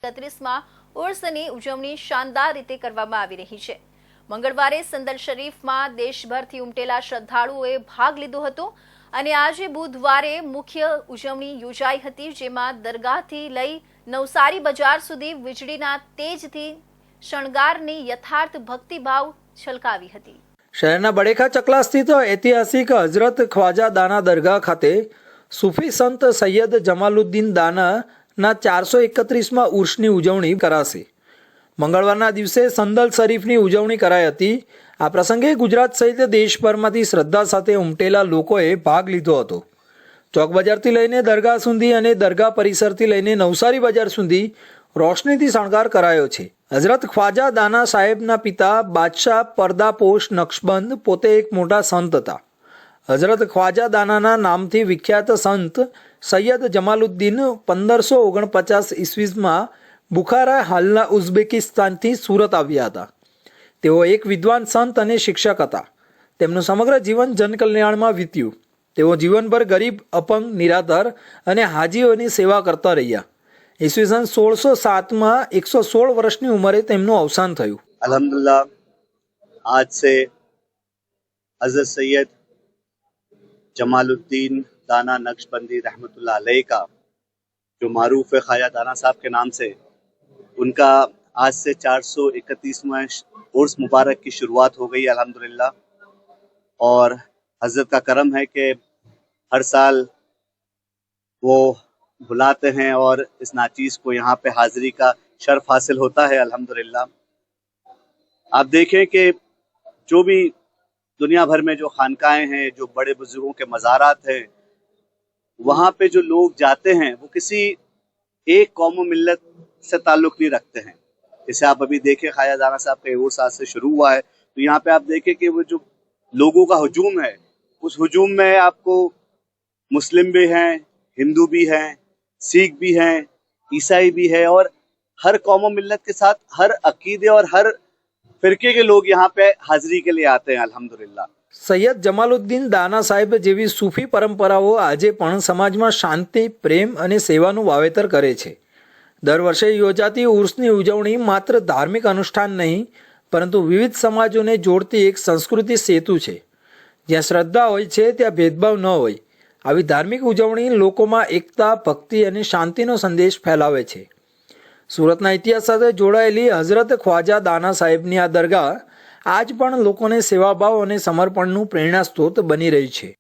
31માં ઉર્સની ઉજવણી શાનદાર રીતે કરવામાં આવી રહી છે। મંગળવારે સંદલ શરીફમાં દેશભરથી ઉમટેલા શ્રદ્ધાળુઓએ ભાગ લીધો હતો અને આજે બુધવારે મુખ્ય ઉજવણી યોજાઈ હતી, જેમાં દરગાહથી લઈ નવસારી બજાર સુધી વીજળીના તેજથી શણગારની યથાર્થ ભક્તિભાવ છલકાવી હતી। શહેરના બડેખા ચકલા સ્થિત ઐતિહાસિક હઝરત ખ્વાજા દાના દરગાહ ખાતે સૂફી સંત સૈયદ જમાલુદ્દીન દાનાના 431માં ઉર્સની ઉજવણી કરાશે। મંગળવારના દિવસે સંદલ શરીફની ઉજવણી કરાઈ હતી। આ પ્રસંગે ગુજરાત સહિત દેશભરમાંથી શ્રદ્ધા સાથે ઉમટેલા લોકોએ ભાગ લીધો હતો। ચોક બજારથી લઈને દરગાહ સુધી અને દરગાહ પરિસરથી લઈને નવસારી બજાર સુધી રોશનીથી શણગાર કરાયો છે। હઝરત ખ્વાજા દાના સાહેબના પિતા બાદશાહ પરદાપોશ નક્શબંધ પોતે એક મોટા સંત હતા। હઝરત ખ્વાજા દાનાના નામથી વિખ્યાત સંત સૈયદ જમાલુદ્દીન 1549 ઈસવીમાં બુખારા હાલના ઉઝબેકિસ્તાનથી સુરત આવ્યા હતા। તેઓ એક વિદ્વાન સંત અને શિક્ષક હતા। તેમનું સમગ્ર જીવન જનકલ્યાણમાં વીત્યું। તેઓ જીવનભર ગરીબ, અપંગ, નિરાધાર અને હાજીઓની સેવા કરતા રહ્યા। ઈસવીસન 1607માં 116 વર્ષની ઉંમરે તેમનું અવસાન થયું। अल्हम्दुलिल्लाह आज से हज़रत सैयद जमालुद्दीन दाना नक्शबंदी रहमतुल्लाह अलैह का जो मारूफ है ख्वाजा दाना साहब के नाम से, उनका आज से 431वां उर्स मुबारक की शुरुआत हो गई अल्हम्दुलिल्लाह। और हज़रत का करम है कि हर साल वो बुलाते हैं और इस नाचीज़ को यहाँ पे हाजिरी का शर्फ हासिल होता है अल्हम्दुलिल्लाह। आप देखें कि जो भी दुनिया भर में जो खानकाएं हैं, जो बड़े बुजुर्गों के मज़ारात हैं, वहाँ पे जो लोग जाते हैं वो किसी एक कौम व मिल्लत से ताल्लुक़ नहीं रखते हैं। जैसे आप अभी देखें ख्वाजा दाना साहब का उर्स आज से शुरू हुआ है, तो यहाँ पे आप देखें कि वो जो लोगों का हुजूम है, उस हुजूम में आपको मुस्लिम भी हैं, हिंदू भी हैं, सिख भी हैं, ईसाई भी है, और हर कौम व मिल्लत के साथ हर अकीदे और हर फिरके के लोग यहाँ पे हाजिरी के लिए आते हैं अल्हम्दुलिल्लाह। સૈયદ જમાલુદ્દીન દાના સાહેબ જેવી સૂફી પરંપરાઓ આજે પણ સમાજમાં શાંતિ, પ્રેમ અને સેવાનું વાવેતર કરે છે। દર વર્ષે યોજાતી ઉર્સની ઉજવણી માત્ર ધાર્મિક અનુષ્ઠાન નહીં, પરંતુ વિવિધ સમાજોને જોડતી એક સંસ્કૃતિ સેતુ છે। જ્યાં શ્રદ્ધા હોય છે ત્યાં ભેદભાવ ન હોય। આવી ધાર્મિક ઉજવણી લોકોમાં એકતા, ભક્તિ અને શાંતિનો સંદેશ ફેલાવે છે। સુરતના ઇતિહાસ સાથે જોડાયેલી હઝરત ખ્વાજા દાના સાહેબની આ દરગાહ આજ પણ લોકોને સેવાભાવ અને સમર્પણનું પ્રેરણા સ્ત્રોત બની રહી છે।